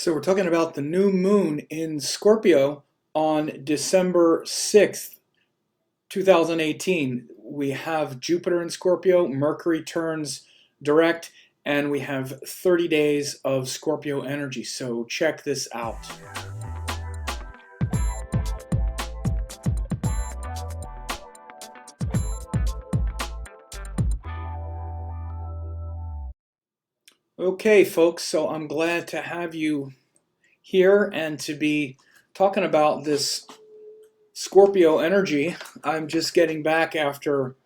So we're talking about the new moon in Scorpio on December 6th, 2018. We have Jupiter in Scorpio, Mercury turns direct, and we have 30 days of Scorpio energy. So check this out. Okay, folks, so I'm glad to have you here and to be talking about this Scorpio energy. I'm just getting back after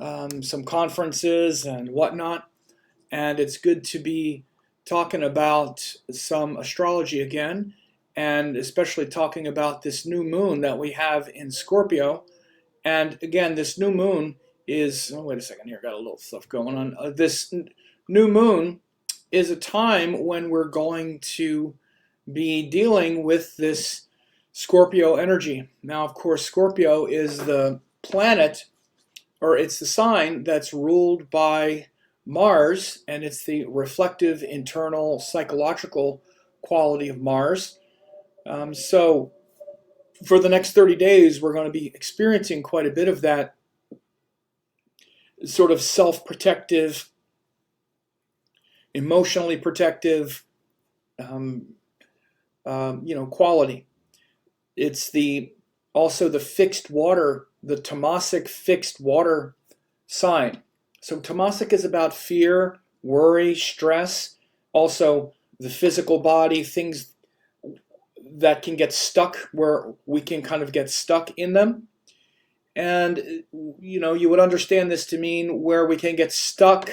some conferences and whatnot, and it's good to be talking about some astrology again, and especially talking about this new moon that we have in Scorpio. And again, this new moon is, oh, wait a second here, got a little stuff going on. This new moon is a time when we're going to be dealing with this Scorpio energy. Now, of course, Scorpio is the planet, or it's the sign that's ruled by Mars, and it's the reflective, internal, psychological quality of Mars. So for the next 30 days, we're going to be experiencing quite a bit of that sort of self-protective, emotionally protective, quality. It's also the fixed water, the Tamasic fixed water sign. So Tamasic is about fear, worry, stress, also the physical body, things that can get stuck, where we can kind of get stuck in them. And you would understand this to mean where we can get stuck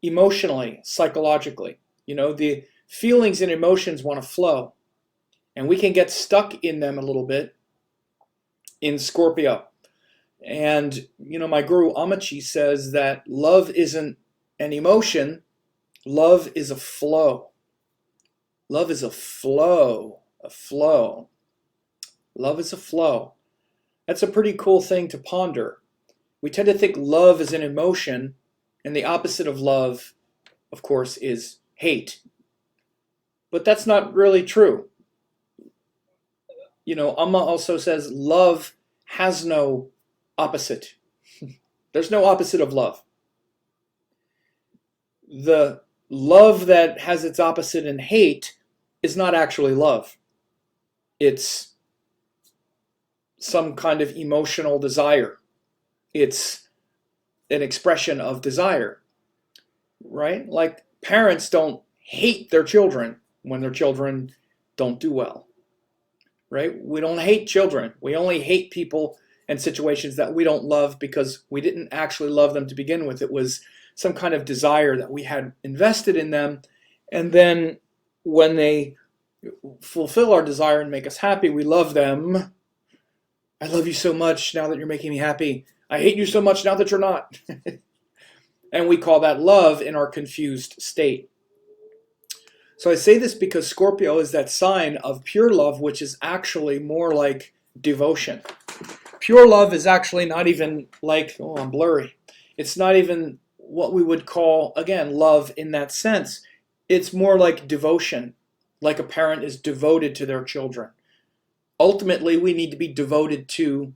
emotionally, psychologically. The feelings and emotions want to flow, and we can get stuck in them a little bit in Scorpio. And my guru Amachi says that love isn't an emotion, love is a flow. Love is a flow, Love is a flow. That's a pretty cool thing to ponder. We tend to think love is an emotion, and the opposite of love, of course, is hate. But that's not really true. Amma also says love has no opposite. There's no opposite of love. The love that has its opposite in hate is not actually love. It's some kind of emotional desire. It's an expression of desire, right? Like parents don't hate their children when their children don't do well, right? We don't hate children. We only hate people and situations that we don't love because we didn't actually love them to begin with. It was some kind of desire that we had invested in them, and then when they fulfill our desire and make us happy, we love them. I love you so much now that you're making me happy. I hate you so much now that you're not. And we call that love in our confused state. So I say this because Scorpio is that sign of pure love, which is actually more like devotion. Pure love is actually not even like, oh, I'm blurry. It's not even what we would call, again, love in that sense. It's more like devotion, like a parent is devoted to their children. Ultimately, we need to be devoted to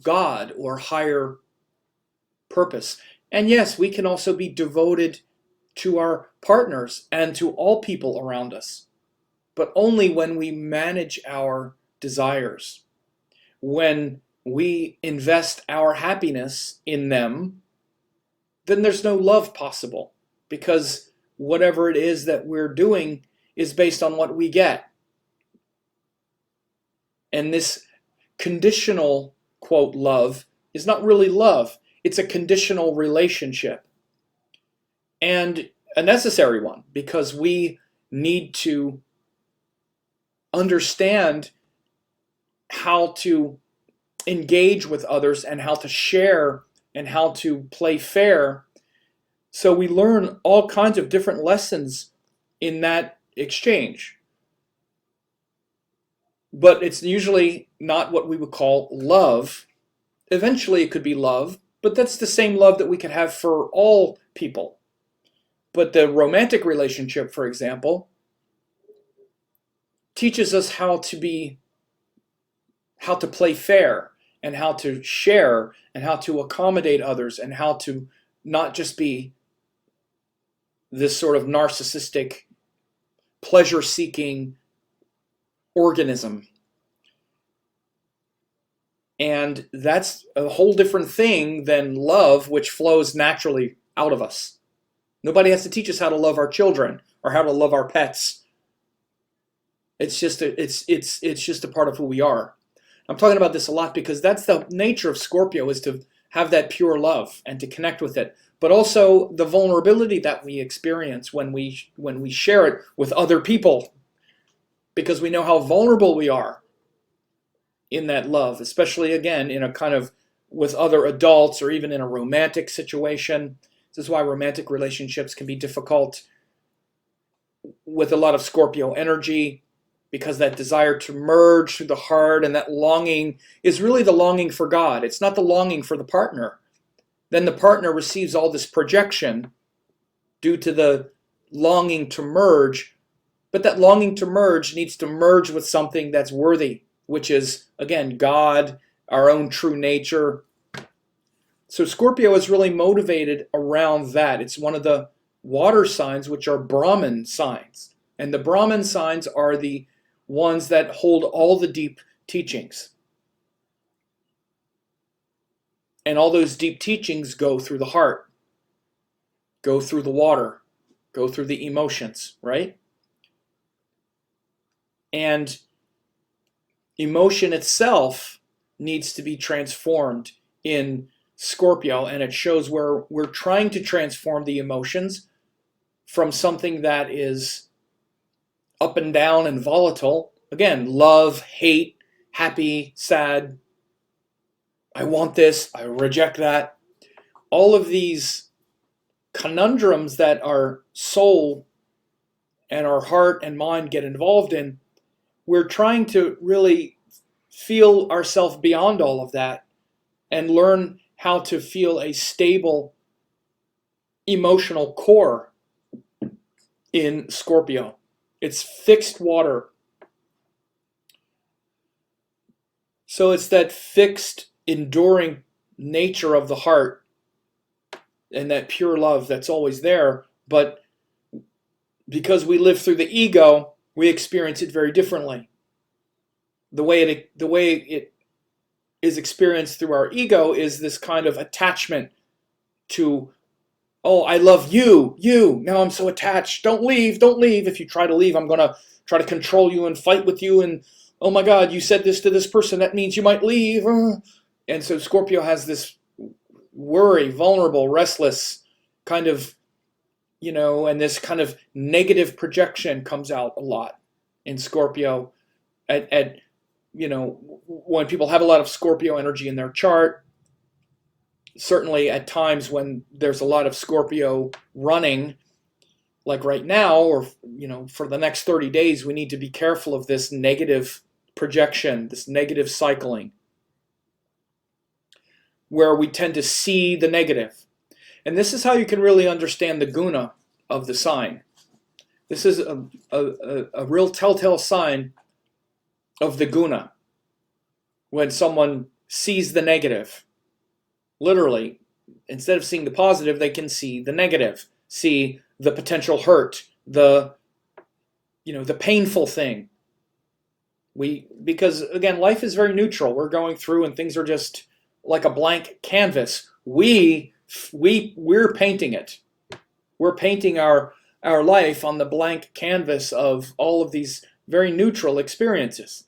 God or higher purpose. And yes, we can also be devoted to our partners and to all people around us, but only when we manage our desires. When we invest our happiness in them, then there's no love possible, because whatever it is that we're doing is based on what we get. And this conditional, quote, love is not really love. It's a conditional relationship. And a necessary one, because we need to understand how to engage with others and how to share and how to play fair. So we learn all kinds of different lessons in that exchange. But it's usually not what we would call love. Eventually it could be love, but that's the same love that we could have for all people. But the romantic relationship, for example, teaches us how to play fair, and how to share, and how to accommodate others, and how to not just be this sort of narcissistic, pleasure-seeking organism. And that's a whole different thing than love, which flows naturally out of us. Nobody has to teach us how to love our children or how to love our pets. It's just a part of who we are. I'm talking about this a lot because that's the nature of Scorpio, is to have that pure love and to connect with it. But also the vulnerability that we experience when we share it with other people, because we know how vulnerable we are in that love, especially again in a kind of with other adults or even in a romantic situation. This is why romantic relationships can be difficult with a lot of Scorpio energy, because that desire to merge through the heart and that longing is really the longing for God. It's not the longing for the partner. Then the partner receives all this projection due to the longing to merge, but that longing to merge needs to merge with something that's worthy, which is, again, God, our own true nature. So Scorpio is really motivated around that. It's one of the water signs, which are Brahman signs. And the Brahman signs are the ones that hold all the deep teachings. And all those deep teachings go through the heart, go through the water, go through the emotions, right? And emotion itself needs to be transformed in Scorpio, and it shows where we're trying to transform the emotions from something that is up and down and volatile. Again, love, hate, happy, sad, I want this, I reject that. All of these conundrums that our soul and our heart and mind get involved in, we're trying to really feel ourselves beyond all of that and learn how to feel a stable emotional core in Scorpio. It's fixed water. So it's that fixed, enduring nature of the heart and that pure love that's always there. But because we live through the ego, we experience it very differently. The way it is experienced through our ego is this kind of attachment to, oh, I love you, now I'm so attached, don't leave, if you try to leave, I'm going to try to control you and fight with you, and oh my God, you said this to this person, that means you might leave. And so Scorpio has this worry, vulnerable, restless kind of, and this kind of negative projection comes out a lot in Scorpio at when people have a lot of Scorpio energy in their chart. Certainly at times when there's a lot of Scorpio running, like right now, or for the next 30 days, we need to be careful of this negative projection, this negative cycling, where we tend to see the negative. And this is how you can really understand the guna of the sign. This is a real telltale sign of the guna. When someone sees the negative, literally, instead of seeing the positive, they can see the negative, see the potential hurt, the painful thing. Because again, life is very neutral. We're going through and things are just like a blank canvas. We're painting it. We're painting our life on the blank canvas of all of these very neutral experiences.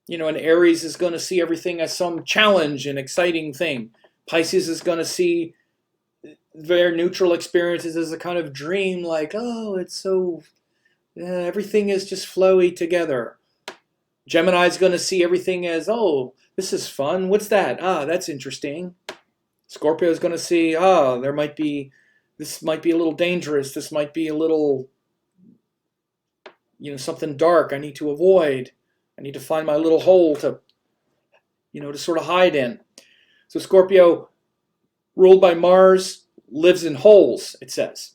And Aries is going to see everything as some challenge and exciting thing. Pisces is going to see their neutral experiences as a kind of dream, like, oh, it's so, everything is just flowy together. Gemini is going to see everything as, oh, this is fun. What's that? Ah, that's interesting. Scorpio is going to see, this might be a little dangerous. This might be a little, something dark I need to avoid. I need to find my little hole to sort of hide in. So Scorpio, ruled by Mars, lives in holes, it says,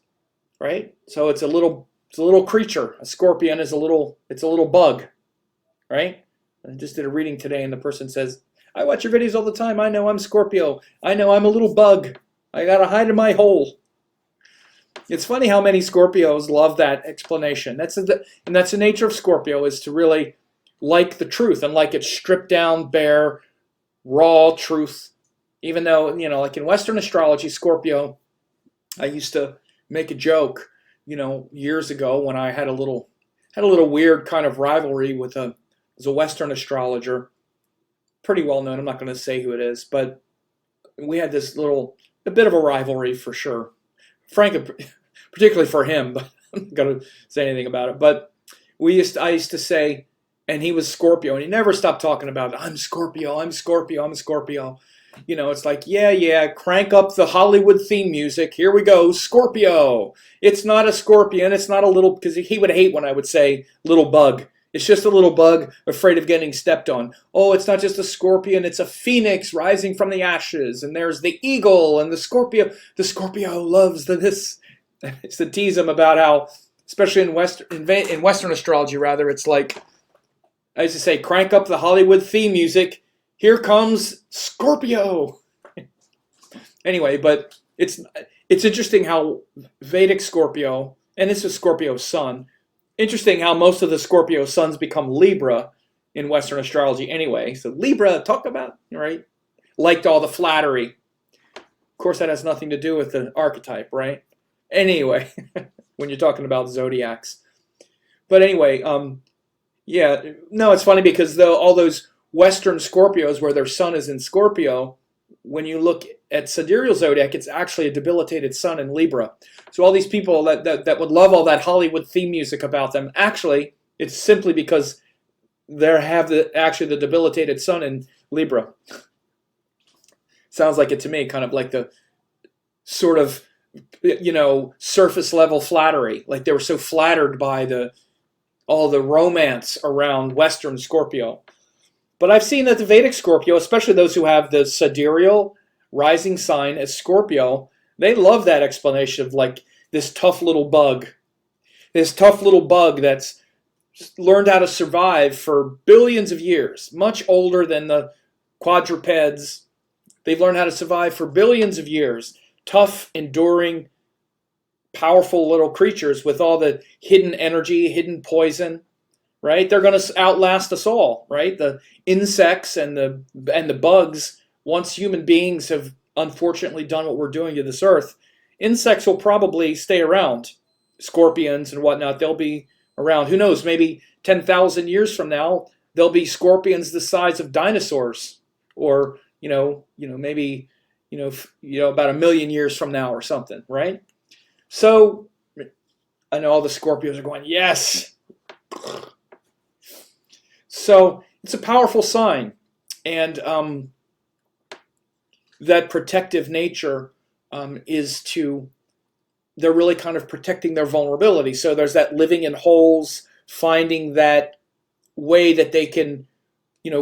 right? So it's a little It's a little creature. A scorpion is it's a little bug, right? I just did a reading today and the person says, I watch your videos all the time. I know I'm Scorpio. I know I'm a little bug. I gotta hide in my hole. It's funny how many Scorpios love that explanation. And that's the nature of Scorpio, is to really like the truth and like it stripped down, bare, raw truth. Even though, like in Western astrology, Scorpio, I used to make a joke, years ago when I had a little weird kind of rivalry with a Western astrologer, pretty well known. I'm not going to say who it is, but we had a bit of a rivalry for sure. Frankly, particularly for him, but I'm not going to say anything about it. But I used to say, and he was Scorpio, and he never stopped talking about it. I'm Scorpio, I'm Scorpio, I'm Scorpio. It's like, yeah, crank up the Hollywood theme music. Here we go, Scorpio. It's not a scorpion. It's not a little, because he would hate when I would say little bug. It's just a little bug afraid of getting stepped on. Oh, it's not just a scorpion. It's a phoenix rising from the ashes. And there's the eagle and the Scorpio. The Scorpio loves this. It's to tease him about how, especially in Western astrology, rather, it's like, I used to say, crank up the Hollywood theme music. Here comes Scorpio. Anyway, but it's interesting how Vedic Scorpio, and this is Scorpio's sun, interesting how most of the Scorpio suns become Libra in Western astrology anyway. So Libra, talk about, right? Liked all the flattery. Of course, that has nothing to do with the archetype, right? Anyway, when you're talking about zodiacs. But anyway, yeah, no, it's funny because all those Western Scorpios where their sun is in Scorpio, when you look at sidereal zodiac, it's actually a debilitated sun in Libra. So all these people that would love all that Hollywood theme music about them, actually, it's simply because they have the debilitated sun in Libra. Sounds like it to me, kind of like the sort of, surface level flattery. Like they were so flattered by all the romance around Western Scorpio. But I've seen that the Vedic Scorpio, especially those who have the sidereal rising sign as Scorpio, they love that explanation of like this tough little bug. This tough little bug that's learned how to survive for billions of years, much older than the quadrupeds. They've learned how to survive for billions of years. Tough, enduring, powerful little creatures with all the hidden energy, hidden poison. Right? They're going to outlast us all, right? The insects and the bugs, once human beings have unfortunately done what we're doing to this earth, insects will probably stay around. Scorpions and whatnot, they'll be around. Who knows, maybe 10,000 years from now, there'll be scorpions the size of dinosaurs. Or, maybe, about 1 million years from now or something, right? So, I know all the Scorpios are going, yes! So it's a powerful sign, and that protective nature they're really kind of protecting their vulnerability. So there's that living in holes, finding that way that they can,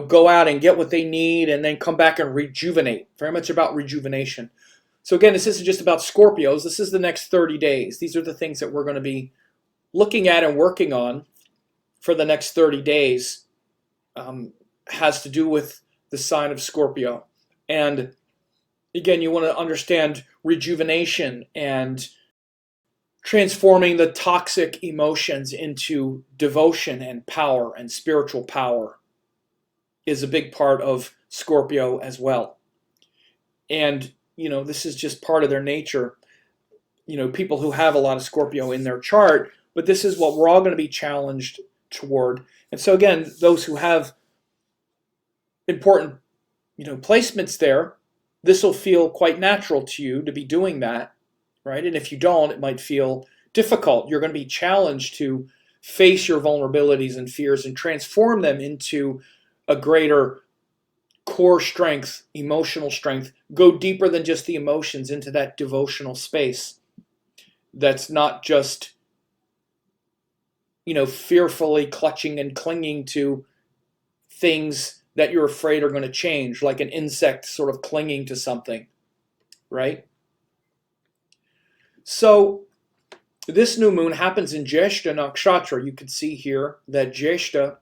go out and get what they need and then come back and rejuvenate. Very much about rejuvenation. So again, this isn't just about Scorpios. This is the next 30 days. These are the things that we're going to be looking at and working on for the next 30 days. Has to do with the sign of Scorpio. And again, you want to understand rejuvenation and transforming the toxic emotions into devotion and power and spiritual power is a big part of Scorpio as well. And, this is just part of their nature. People who have a lot of Scorpio in their chart, but this is what we're all going to be challenged toward. And so again, those who have important, placements there, this will feel quite natural to you to be doing that, right? And if you don't, it might feel difficult. You're going to be challenged to face your vulnerabilities and fears and transform them into a greater core strength, emotional strength. Go deeper than just the emotions into that devotional space. That's not just, fearfully clutching and clinging to things that you're afraid are going to change, like an insect sort of clinging to something, right? So This new moon happens in Jyeshta Nakshatra. You can see here that Jyeshta,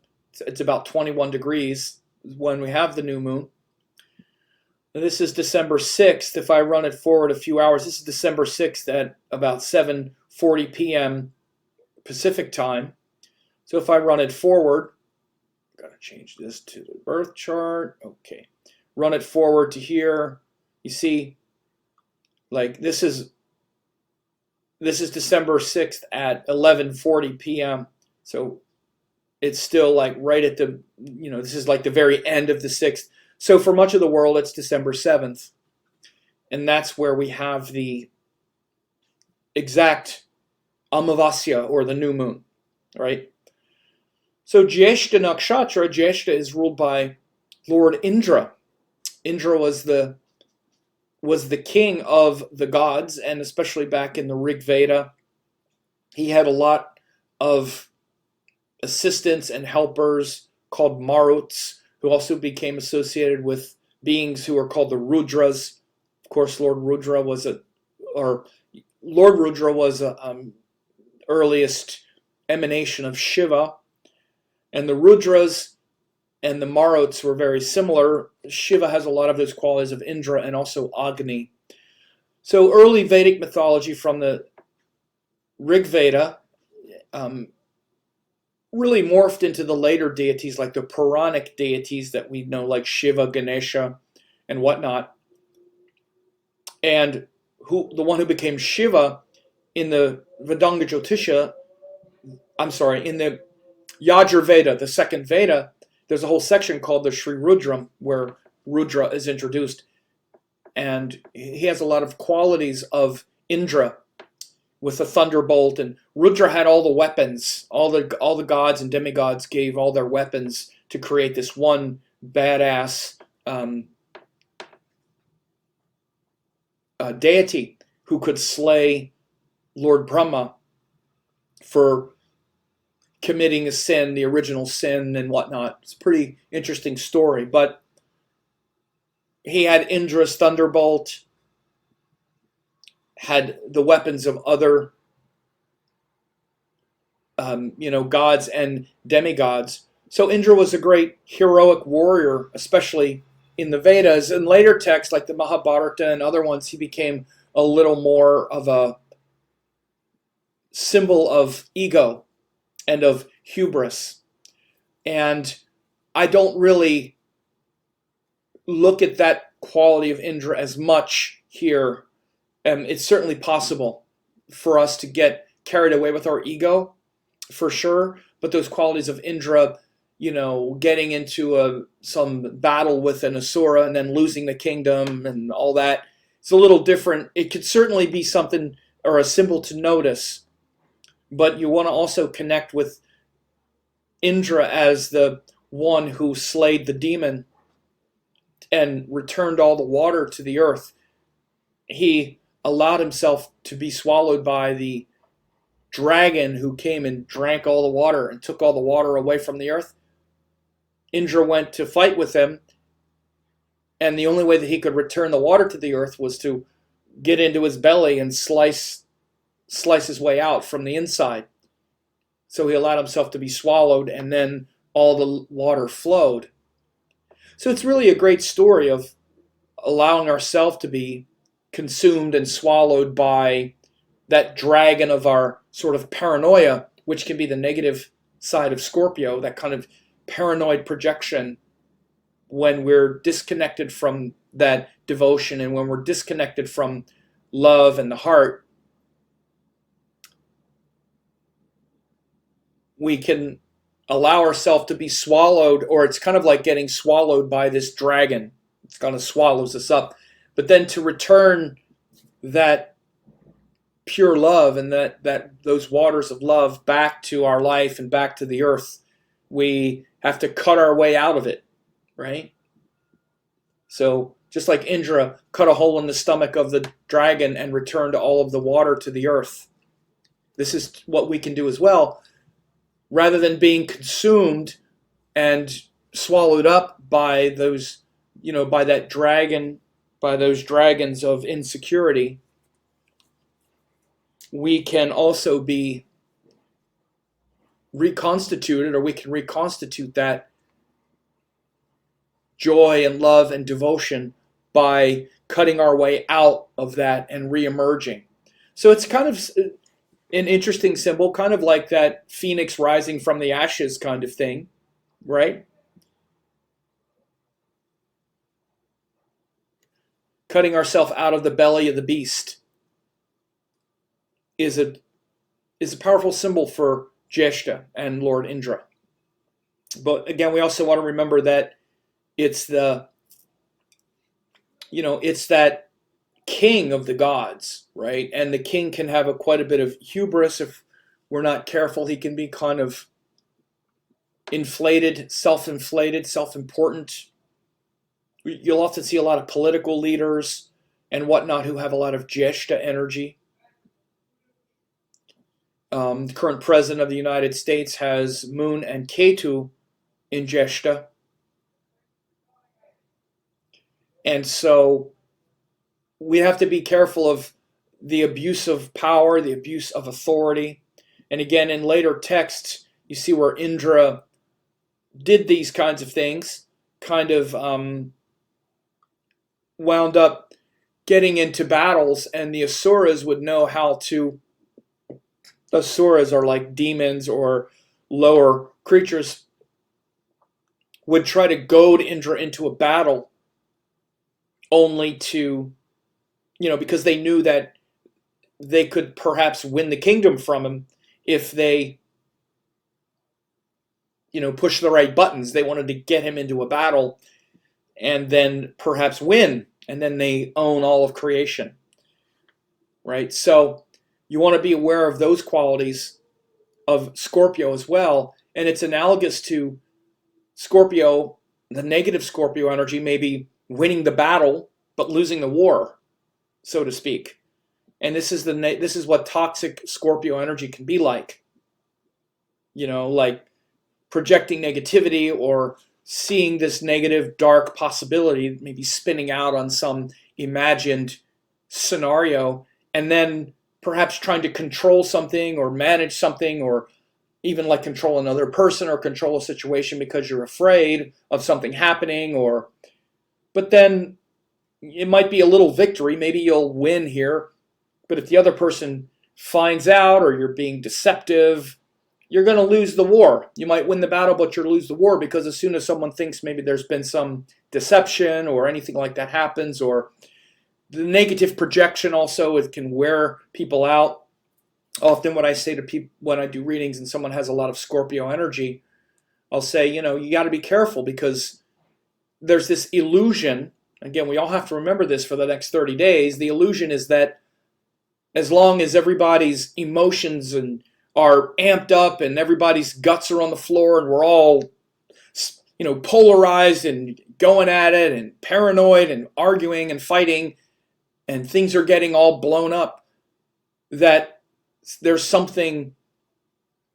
it's about 21 degrees when we have the new moon. And this is December 6th. If I run it forward a few hours, this is December 6th at about 7:40 p.m. Pacific time. So if I run it forward, I've got to change this to the birth chart. Okay. Run it forward to here. You see, like this is December 6th at 11:40 p.m. So it's still like right at the, this is like the very end of the 6th. So for much of the world, it's December 7th. And that's where we have the exact Amavasya, or the new moon, right? So Jyeshta Nakshatra, Jyeshta is ruled by Lord Indra. Indra was the king of the gods, and especially back in the Rig Veda, he had a lot of assistants and helpers called Maruts, who also became associated with beings who are called the Rudras. Of course, Lord Rudra was the earliest emanation of Shiva, and the Rudras and the Maruts were very similar. Shiva has a lot of those qualities of Indra and also Agni. So early Vedic mythology from the Rig Veda really morphed into the later deities, like the Puranic deities that we know, like Shiva, Ganesha, and whatnot. And the one who became Shiva in the Vedanga Jyotisha, in the Yajurveda, the second Veda, there's a whole section called the Sri Rudram, where Rudra is introduced. And he has a lot of qualities of Indra with the thunderbolt. And Rudra had all the weapons. All the gods and demigods gave all their weapons to create this one badass deity who could slay Lord Brahma for committing a sin, the original sin and whatnot. It's a pretty interesting story. But he had Indra's thunderbolt, had the weapons of other gods and demigods. So Indra was a great heroic warrior, especially in the Vedas. In later texts like the Mahabharata and other ones, he became a little more of a symbol of ego and of hubris. And I don't really look at that quality of Indra as much here. It's certainly possible for us to get carried away with our ego, for sure. But those qualities of Indra, getting into some battle with an Asura and then losing the kingdom and all that, it's a little different. It could certainly be something or a symbol to notice. But you want to also connect with Indra as the one who slayed the demon and returned all the water to the earth. He allowed himself to be swallowed by the dragon who came and drank all the water and took all the water away from the earth. Indra went to fight with him, and the only way that he could return the water to the earth was to get into his belly and slice his way out from the inside. So he allowed himself to be swallowed, and then all the water flowed. So it's really a great story of allowing ourselves to be consumed and swallowed by that dragon of our sort of paranoia, which can be the negative side of Scorpio, that kind of paranoid projection when we're disconnected from that devotion and when we're disconnected from love and the heart. We can allow ourselves to be swallowed, or it's kind of like getting swallowed by this dragon. It's kind of swallows us up. But then to return that pure love and that those waters of love back to our life and back to the earth, we have to cut our way out of it, right? So just like Indra cut a hole in the stomach of the dragon and returned all of the water to the earth, this is what we can do as well. Rather than being consumed and swallowed up by those, by that dragon, by those dragons of insecurity, we can also be reconstituted, or we can reconstitute that joy and love and devotion by cutting our way out of that and re-emerging. So it's kind of an interesting symbol, kind of like that phoenix rising from the ashes kind of thing, right? Cutting ourselves out of the belly of the beast is a powerful symbol for Jeshta and Lord Indra. But again, we also want to remember that it's the, it's that king of the gods, right? And the king can have quite a bit of hubris if we're not careful. He can be kind of inflated, self-important. You'll often see a lot of political leaders and whatnot who have a lot of Jeshta energy. The current president of the United States has Moon and Ketu in Jeshta. And so we have to be careful of the abuse of power, the abuse of authority. And again, in later texts, you see where Indra did these kinds of things, kind of wound up getting into battles, and the Asuras would know how to. Asuras are like demons or lower creatures, would try to goad Indra into a battle only to, because they knew that they could perhaps win the kingdom from him if they, push the right buttons. They wanted to get him into a battle and then perhaps win, and then they own all of creation, right? So you want to be aware of those qualities of Scorpio as well. And it's analogous to Scorpio, the negative Scorpio energy, maybe winning the battle but losing the war, so to speak. And this is what toxic Scorpio energy can be like. Like projecting negativity or seeing this negative, dark possibility, maybe spinning out on some imagined scenario, and then perhaps trying to control something or manage something, or even like control another person or control a situation because you're afraid of something happening. But then it might be a little victory. Maybe you'll win here, but if the other person finds out, or you're being deceptive, you're going to lose the war. You might win the battle, but you'll lose the war, because as soon as someone thinks maybe there's been some deception or anything like that happens, or the negative projection also, it can wear people out. Often what I say to people when I do readings and someone has a lot of Scorpio energy, I'll say, you got to be careful, because there's this illusion. Again, we all have to remember this for the next 30 days. The illusion is that as long as everybody's emotions are amped up and everybody's guts are on the floor and we're all, polarized and going at it and paranoid and arguing and fighting and things are getting all blown up, that there's something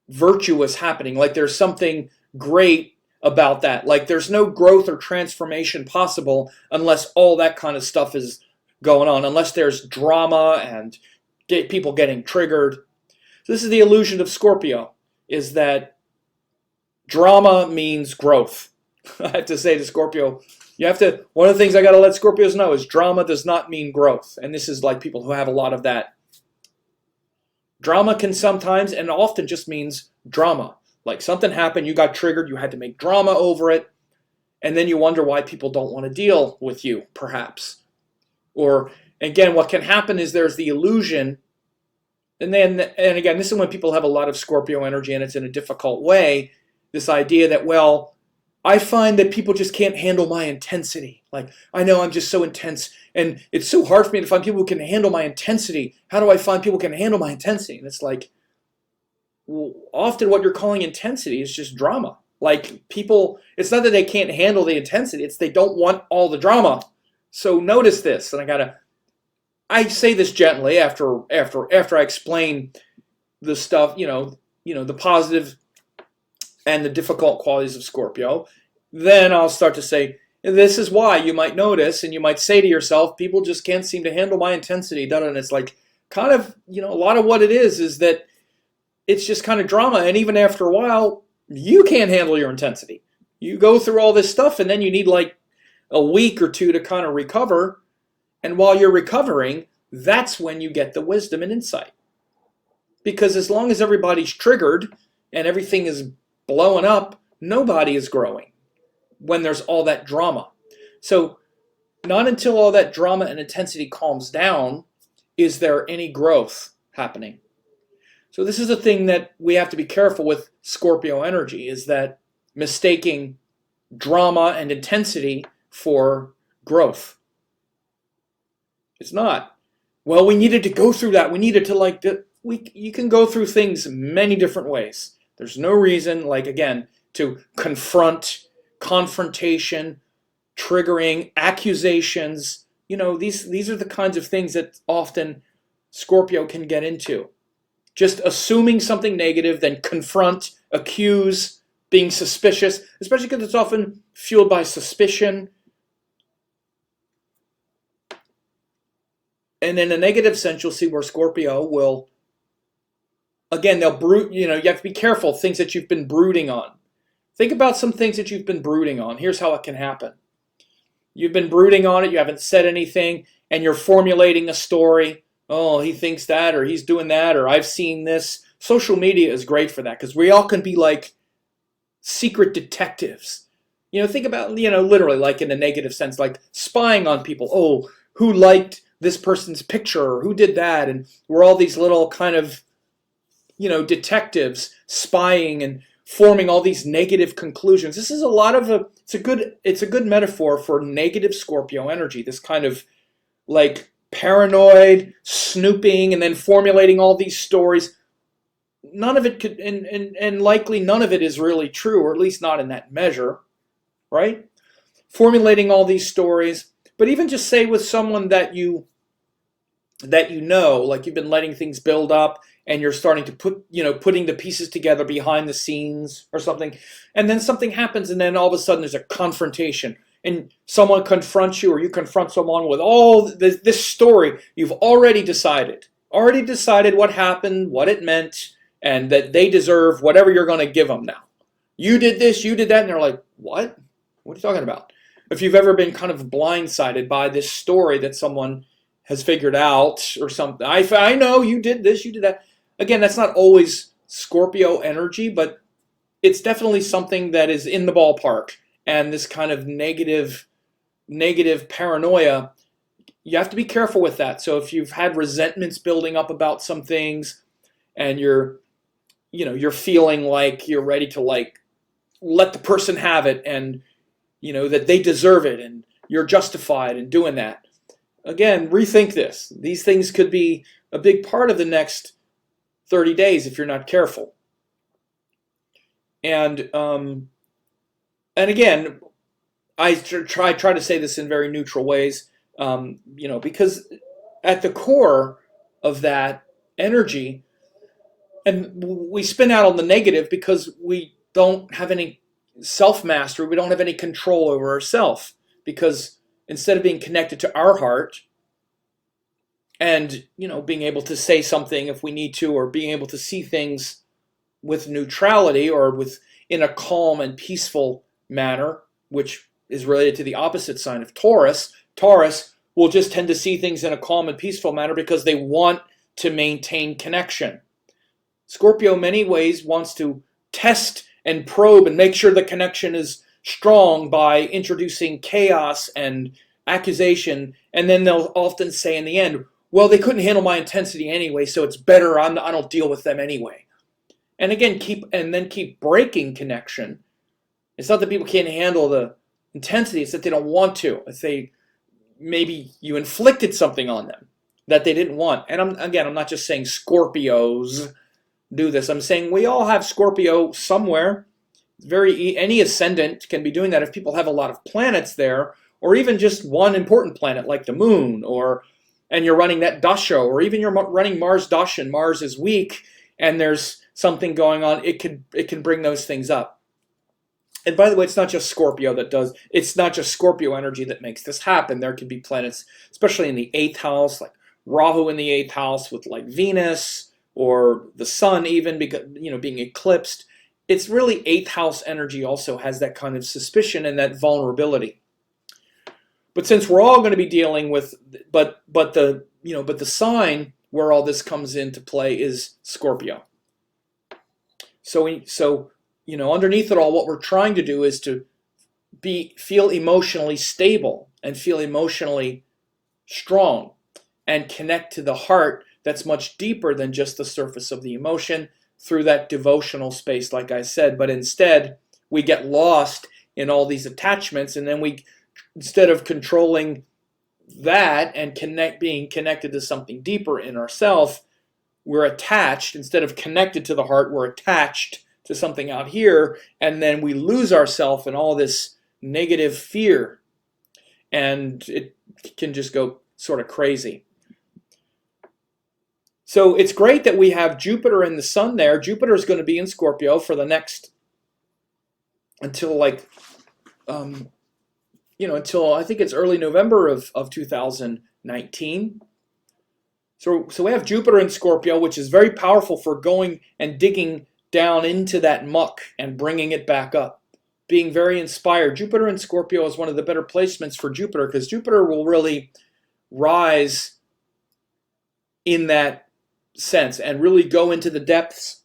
virtuous happening. Like there's something great about that. Like there's no growth or transformation possible unless all that kind of stuff is going on, unless there's drama and people getting triggered. So this is the illusion of Scorpio, is that drama means growth. I have to say to Scorpio, one of the things I got to let Scorpios know is drama does not mean growth. And this is like people who have a lot of that. Drama can sometimes and often just means drama. Like something happened, you got triggered, you had to make drama over it, and then you wonder why people don't want to deal with you, perhaps. Or, again, what can happen is there's the illusion. And again, this is when people have a lot of Scorpio energy and it's in a difficult way. This idea that, well, I find that people just can't handle my intensity. Like, I know I'm just so intense and it's so hard for me to find people who can handle my intensity. How do I find people who can handle my intensity? And it's like, well, often what you're calling intensity is just drama. Like people, it's not that they can't handle the intensity, it's they don't want all the drama. So notice this, and I say this gently after I explain the stuff, the positive and the difficult qualities of Scorpio. Then I'll start to say, this is why you might notice, and you might say to yourself, people just can't seem to handle my intensity. And it's like kind of, a lot of what it is that it's just kind of drama. And even after a while, you can't handle your intensity. You go through all this stuff and then you need like a week or two to kind of recover. And while you're recovering, that's when you get the wisdom and insight. Because as long as everybody's triggered and everything is blowing up, nobody is growing when there's all that drama. So not until all that drama and intensity calms down is there any growth happening. So this is a thing that we have to be careful with Scorpio energy, is that mistaking drama and intensity for growth. It's not. Well, we needed to go through that. We needed to you can go through things many different ways. There's no reason, again, to confront, confrontation, triggering, accusations. These are the kinds of things that often Scorpio can get into. Just assuming something negative, then confront, accuse, being suspicious, especially because it's often fueled by suspicion. And in a negative sense, you'll see where Scorpio will, again, they'll brood, you have to be careful, things that you've been brooding on. Think about some things that you've been brooding on. Here's how it can happen. You've been brooding on it, you haven't said anything, and you're formulating a story. Oh, he thinks that, or he's doing that, or I've seen this. Social media is great for that, because we all can be like secret detectives. Think about, literally like in a negative sense, like spying on people. Oh, who liked this person's picture, or who did that? And we're all these little kind of, detectives spying and forming all these negative conclusions. This is a lot of it's a good metaphor for negative Scorpio energy. This kind of like paranoid snooping and then formulating all these stories. None of it could, and likely none of it is really true, or at least not in that measure, right? Formulating all these stories, but even just say with someone that you know, like you've been letting things build up and you're starting to putting the pieces together behind the scenes or something, and then something happens and then all of a sudden there's a confrontation and someone confronts you, or you confront someone with all this story. You've already decided what happened, what it meant, and that they deserve whatever you're going to give them now. You did this, you did that, and they're like, what? What are you talking about? If you've ever been kind of blindsided by this story that someone has figured out or something. I know you did this, you did that. Again, that's not always Scorpio energy, but it's definitely something that is in the ballpark. And this kind of negative paranoia, you have to be careful with that. So if you've had resentments building up about some things and you're feeling like you're ready to let the person have it and that they deserve it and you're justified in doing that. Again, rethink this. These things could be a big part of the next 30 days if you're not careful. And again, I try to say this in very neutral ways, because at the core of that energy, and we spin out on the negative because we don't have any self-mastery, we don't have any control over ourselves, because instead of being connected to our heart and being able to say something if we need to, or being able to see things with neutrality or in a calm and peaceful manner, which is related to the opposite sign of Taurus. Taurus will just tend to see things in a calm and peaceful manner because they want to maintain connection. Scorpio, in many ways, wants to test and probe and make sure the connection is strong by introducing chaos and accusation, and then they'll often say in the end, well, they couldn't handle my intensity anyway, so it's better I don't deal with them anyway. And again, keep breaking connection. It's not that people can't handle the intensity, it's that they don't want to. It's maybe you inflicted something on them that they didn't want. And I'm not just saying Scorpios do this. I'm saying we all have Scorpio somewhere. Any ascendant can be doing that if people have a lot of planets there, or even just one important planet like the moon, and you're running that dasha, or even you're running Mars dasha and Mars is weak and there's something going on. It can bring those things up. And by the way, it's not just Scorpio it's not just Scorpio energy that makes this happen. There could be planets, especially in the 8th house, like Rahu in the 8th house with like Venus or the sun even, because being eclipsed. It's really 8th house energy also has that kind of suspicion and that vulnerability. But since we're all going to be dealing with, but the sign where all this comes into play is Scorpio. So underneath it all, what we're trying to do is to feel emotionally stable and feel emotionally strong and connect to the heart that's much deeper than just the surface of the emotion through that devotional space, like I said. But instead, we get lost in all these attachments, and then instead of controlling that and being connected to something deeper in ourselves, we're attached. Instead of connected to the heart, we're attached to something out here, and then we lose ourselves in all this negative fear, and it can just go sort of crazy. So it's great that we have Jupiter and the sun there. Jupiter is going to be in Scorpio for the next, until until I think it's early November of 2019. So we have Jupiter in Scorpio, which is very powerful for going and digging down into that muck and bringing it back up, being very inspired. Jupiter in Scorpio is one of the better placements for Jupiter, because Jupiter will really rise in that sense and really go into the depths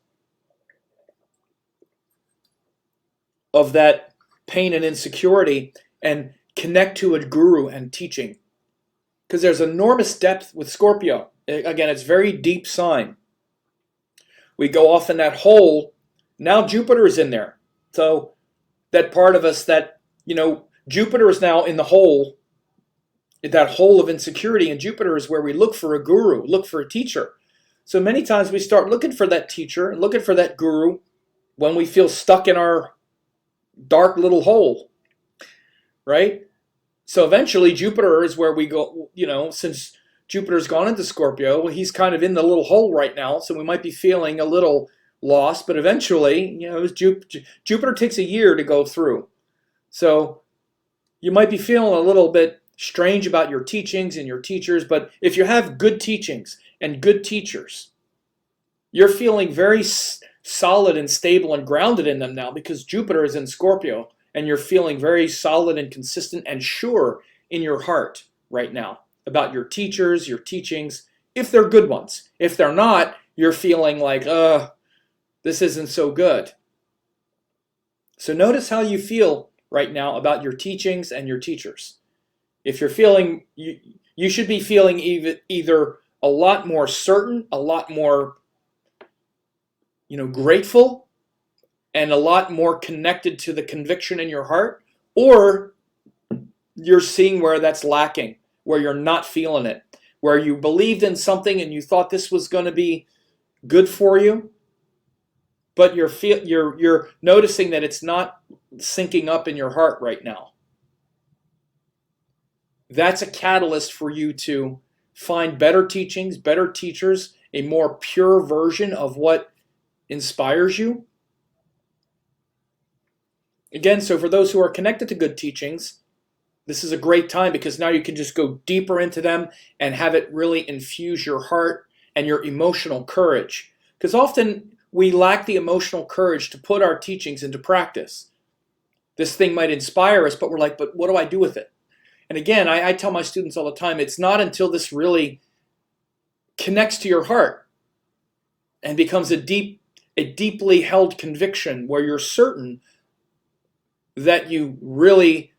of that pain and insecurity and connect to a guru and teaching. Because there's enormous depth with Scorpio. Again, it's very deep sign. We go off in that hole. Now Jupiter is in there. So that part of us that, Jupiter is now in the hole, that hole of insecurity, and Jupiter is where we look for a guru, look for a teacher. So many times we start looking for that teacher and looking for that guru when we feel stuck in our dark little hole, right? So eventually Jupiter is where we go, since Jupiter's gone into Scorpio, well, he's kind of in the little hole right now, so we might be feeling a little lost, but eventually, Jupiter takes a year to go through. So you might be feeling a little bit strange about your teachings and your teachers, but if you have good teachings and good teachers, you're feeling very solid and stable and grounded in them now, because Jupiter is in Scorpio, and you're feeling very solid and consistent and sure in your heart right now about your teachers, your teachings, if they're good ones. If they're not, you're feeling like, this isn't so good. So notice how you feel right now about your teachings and your teachers. If you're feeling, you should be feeling either a lot more certain, a lot more, grateful, and a lot more connected to the conviction in your heart, or you're seeing where that's lacking, where you're not feeling it, where you believed in something and you thought this was going to be good for you, but you're noticing that it's not syncing up in your heart right now. That's a catalyst for you to find better teachings, better teachers, a more pure version of what inspires you. Again, so for those who are connected to good teachings, this is a great time, because now you can just go deeper into them and have it really infuse your heart and your emotional courage. Because often we lack the emotional courage to put our teachings into practice. This thing might inspire us, but we're like, but what do I do with it? And again, I tell my students all the time, it's not until this really connects to your heart and becomes a deeply held conviction where you're certain that you really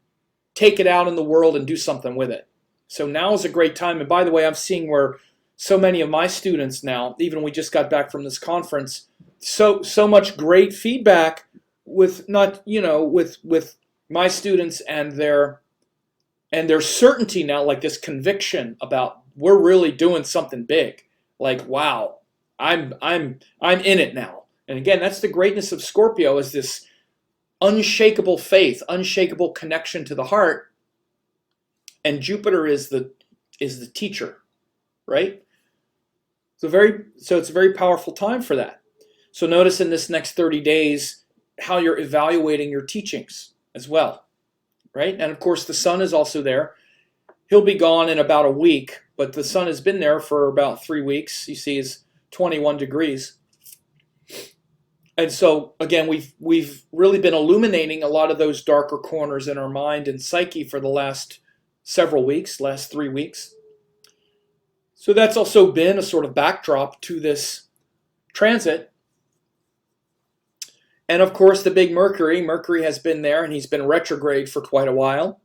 take it out in the world and do something with it. So now is a great time. And by the way, I'm seeing where so many of my students now, even we just got back from this conference, so much great feedback with with my students and their certainty now, like this conviction about we're really doing something big. Like, wow, I'm in it now. And again, that's the greatness of Scorpio, is this unshakable faith, unshakable connection to the heart. And Jupiter is the teacher, right? So it's a very powerful time for that. So notice in this next 30 days how you're evaluating your teachings as well, right? And of course the sun is also there. He'll be gone in about a week, but the sun has been there for about 3 weeks. You see, it's 21 degrees. And so, again, we've really been illuminating a lot of those darker corners in our mind and psyche for the last several weeks, last 3 weeks. So that's also been a sort of backdrop to this transit. And of course, the big Mercury. Mercury has been there, and he's been retrograde for quite a while.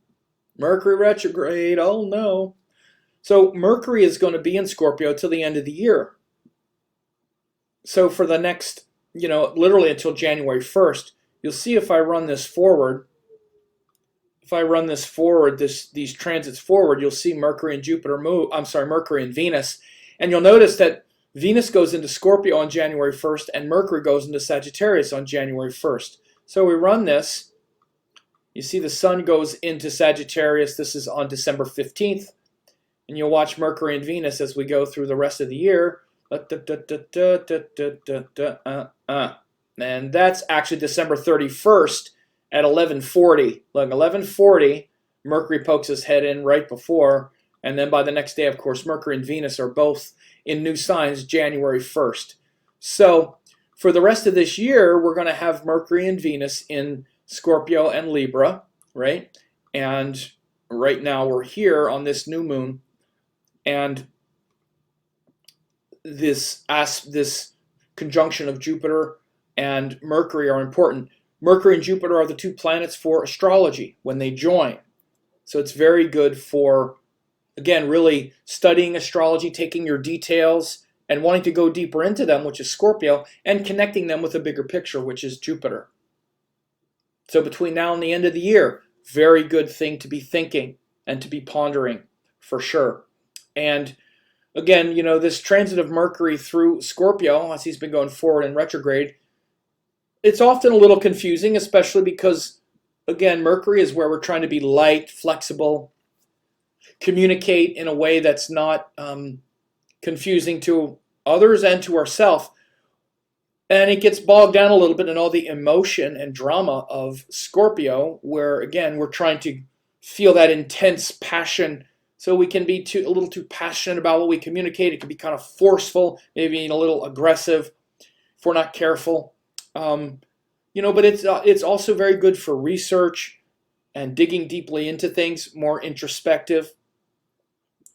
Mercury retrograde, oh no. So Mercury is going to be in Scorpio till the end of the year. So for the next, literally until January 1st, you'll see if I run this forward, these transits forward, you'll see Mercury and Jupiter move, Mercury and Venus. And you'll notice that Venus goes into Scorpio on January 1st and Mercury goes into Sagittarius on January 1st. So we run this. You see the sun goes into Sagittarius. This is on December 15th. And you'll watch Mercury and Venus as we go through the rest of the year. And that's actually December 31st at 11:40. Look, 11:40, Mercury pokes his head in right before. And then by the next day, of course, Mercury and Venus are both in new signs January 1st. So for the rest of this year, we're going to have Mercury and Venus in Scorpio and Libra, right? And right now we're here on this new moon. And this conjunction of Jupiter and Mercury are important. Mercury and Jupiter are the two planets for astrology when they join. So it's very good for, again, really studying astrology, taking your details and wanting to go deeper into them, which is Scorpio, and connecting them with a bigger picture, which is Jupiter. So between now and the end of the year, very good thing to be thinking and to be pondering for sure. And again, this transit of Mercury through Scorpio, as he's been going forward in retrograde, it's often a little confusing, especially because, again, Mercury is where we're trying to be light, flexible, communicate in a way that's not confusing to others and to ourselves. And it gets bogged down a little bit in all the emotion and drama of Scorpio, where, again, we're trying to feel that intense passion. So we can be a little too passionate about what we communicate. It can be kind of forceful, maybe a little aggressive if we're not careful. But it's also very good for research and digging deeply into things, more introspective.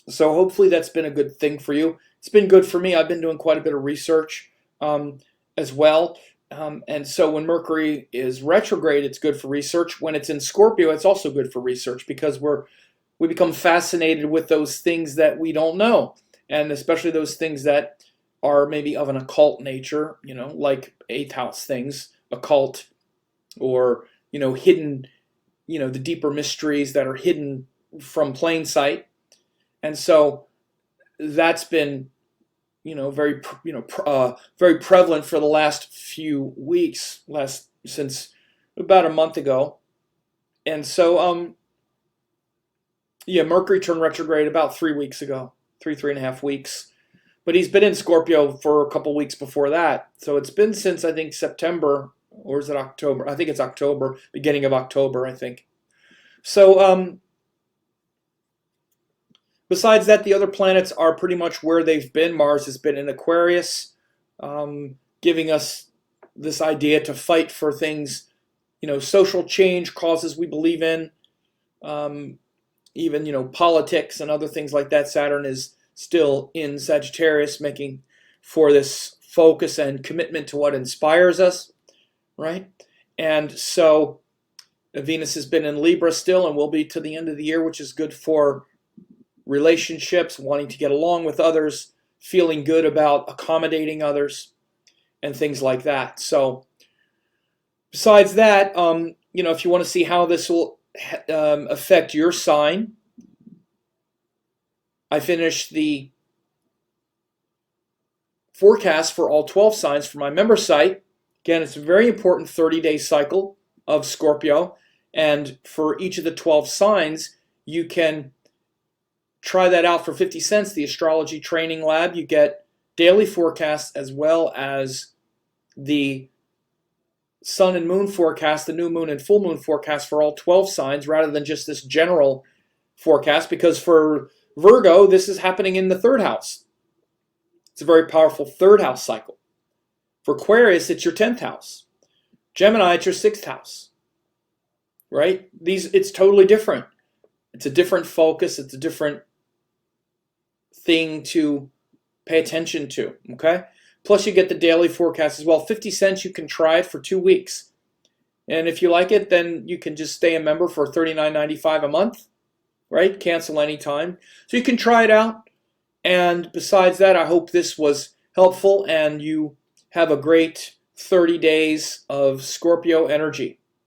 So hopefully that's been a good thing for you. It's been good for me. I've been doing quite a bit of research as well. And so when Mercury is retrograde, it's good for research. When it's in Scorpio, it's also good for research because we become fascinated with those things that we don't know, and especially those things that are maybe of an occult nature, like 8th house things, occult, or, hidden, the deeper mysteries that are hidden from plain sight. And so that's been, very prevalent for the last few weeks, since about a month ago. And so, Mercury turned retrograde about 3 weeks ago, 3.5 weeks. But he's been in Scorpio for a couple weeks before that. So it's been since, I think, September, or is it October? I think it's October, beginning of October, I think. So besides that, the other planets are pretty much where they've been. Mars has been in Aquarius, giving us this idea to fight for things, social change, causes we believe in, even, politics and other things like that. Saturn is still in Sagittarius, making for this focus and commitment to what inspires us, right? And so Venus has been in Libra still and will be to the end of the year, which is good for relationships, wanting to get along with others, feeling good about accommodating others, and things like that. So besides that, if you want to see how this will affect your sign, I finished the forecast for all 12 signs for my member site. Again, it's a very important 30-day cycle of Scorpio. And for each of the 12 signs, you can try that out for 50 cents. The Astrology Training Lab, you get daily forecasts as well as the sun and moon forecast, the new moon and full moon forecast for all 12 signs, rather than just this general forecast, because for Virgo, this is happening in the third house. It's a very powerful third house cycle. For Aquarius, it's your 10th house. Gemini, it's your 6th house. Right? It's totally different. It's a different focus. It's a different thing to pay attention to. Okay? Plus, you get the daily forecast as well. 50 cents, you can try it for 2 weeks. And if you like it, then you can just stay a member for $39.95 a month. Right? Cancel anytime. So you can try it out. And besides that, I hope this was helpful and you have a great 30 days of Scorpio energy.